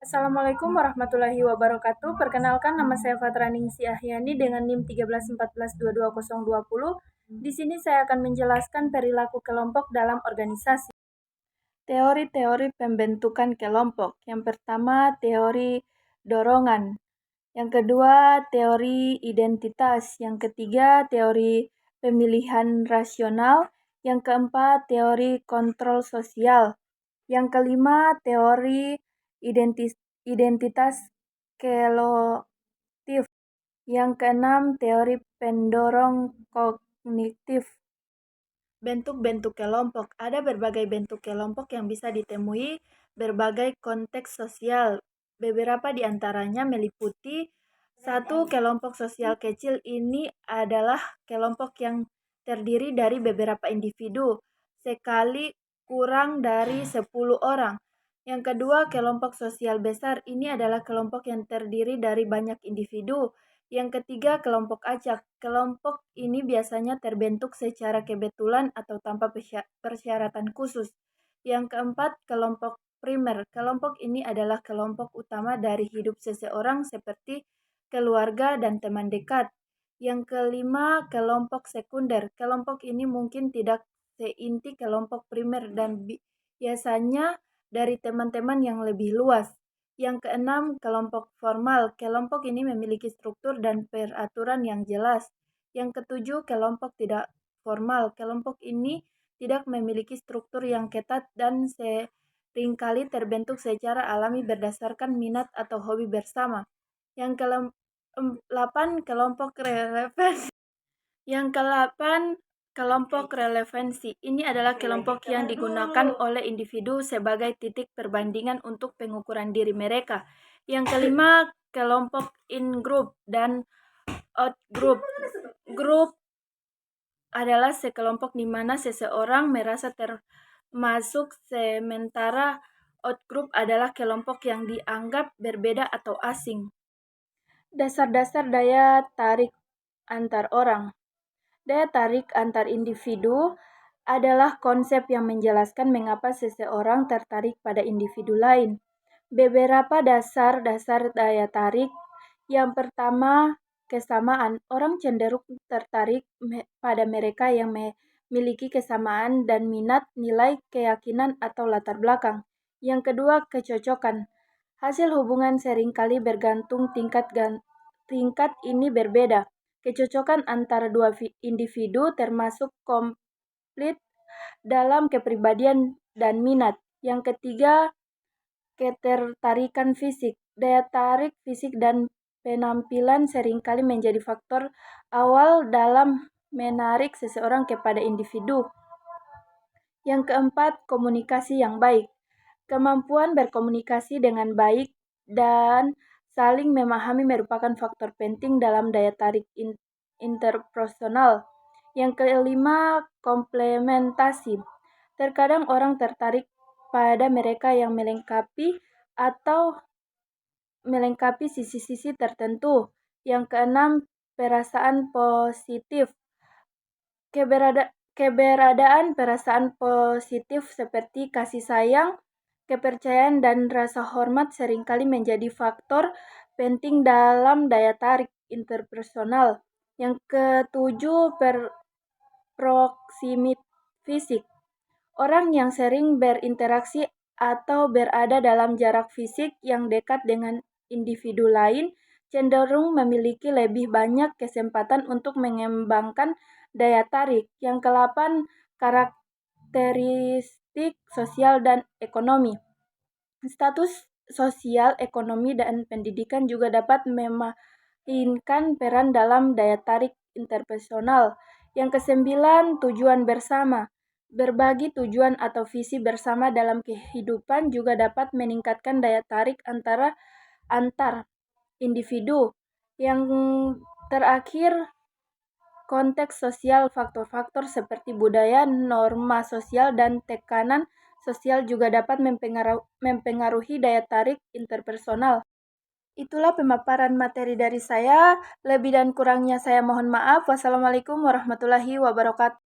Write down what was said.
Assalamualaikum warahmatullahi wabarakatuh. Perkenalkan, nama saya Fatra Ningsi Ahyani dengan NIM 13142220. Di sini saya akan menjelaskan perilaku kelompok dalam organisasi. Teori-teori pembentukan kelompok. Yang pertama, teori dorongan. Yang kedua, teori identitas. Yang ketiga, teori pemilihan rasional. Yang keempat, teori kontrol sosial. Yang kelima, teori identitas kolektif. Yang keenam, teori pendorong kognitif. Bentuk-bentuk kelompok. Ada berbagai bentuk kelompok yang bisa ditemui berbagai konteks sosial. Beberapa di antaranya meliputi satu, kelompok sosial kecil. Ini adalah kelompok yang terdiri dari beberapa individu, sekali kurang dari 10 orang. Yang kedua, kelompok sosial besar. Ini adalah kelompok yang terdiri dari banyak individu. Yang ketiga, kelompok acak. Kelompok ini biasanya terbentuk secara kebetulan atau tanpa persyaratan khusus. Yang keempat, kelompok primer. Kelompok ini adalah kelompok utama dari hidup seseorang seperti keluarga dan teman dekat. Yang kelima, kelompok sekunder. Kelompok ini mungkin tidak seinti kelompok primer dan biasanya dari teman-teman yang lebih luas. Yang keenam, kelompok formal. Kelompok ini memiliki struktur dan peraturan yang jelas. Yang ketujuh, kelompok tidak formal. Kelompok ini tidak memiliki struktur yang ketat dan seringkali terbentuk secara alami berdasarkan minat atau hobi bersama. Yang ke-8, kelompok relevansi. Yang ke-8, kelompok relevansi. Ini adalah kelompok yang digunakan oleh individu sebagai titik perbandingan untuk pengukuran diri mereka. Yang kelima, kelompok in-group dan out-group. Grup adalah sekelompok di mana seseorang merasa termasuk, sementara out-group adalah kelompok yang dianggap berbeda atau asing. Dasar-dasar daya tarik antar orang. Daya tarik antar individu adalah konsep yang menjelaskan mengapa seseorang tertarik pada individu lain. Beberapa dasar-dasar daya tarik. Yang pertama, kesamaan. Orang cenderung tertarik pada mereka yang memiliki kesamaan dan minat, nilai, keyakinan, atau latar belakang. Yang kedua, kecocokan. Hasil hubungan seringkali bergantung tingkat ini berbeda. Kecocokan antara dua individu termasuk komplit dalam kepribadian dan minat. Yang ketiga, ketertarikan fisik. Daya tarik fisik dan penampilan seringkali menjadi faktor awal dalam menarik seseorang kepada individu. Yang keempat, komunikasi yang baik. Kemampuan berkomunikasi dengan baik dan saling memahami merupakan faktor penting dalam daya tarik interpersonal. Yang kelima, komplementasi. Terkadang orang tertarik pada mereka yang melengkapi sisi-sisi tertentu. Yang keenam, perasaan positif. Keberadaan perasaan positif seperti kasih sayang, kepercayaan, dan rasa hormat seringkali menjadi faktor penting dalam daya tarik interpersonal. Yang ketujuh, proximity fisik. Orang yang sering berinteraksi atau berada dalam jarak fisik yang dekat dengan individu lain cenderung memiliki lebih banyak kesempatan untuk mengembangkan daya tarik. Yang ke-8, karakteristik sosial dan ekonomi. Status sosial, ekonomi, dan pendidikan juga dapat memainkan peran dalam daya tarik interpersonal. Yang ke-9, tujuan bersama. Berbagi tujuan atau visi bersama dalam kehidupan juga dapat meningkatkan daya tarik antar individu. Yang terakhir, konteks sosial. Faktor-faktor seperti budaya, norma sosial, dan tekanan sosial juga dapat mempengaruhi daya tarik interpersonal. Itulah pemaparan materi dari saya. Lebih dan kurangnya saya mohon maaf. Wassalamualaikum warahmatullahi wabarakatuh.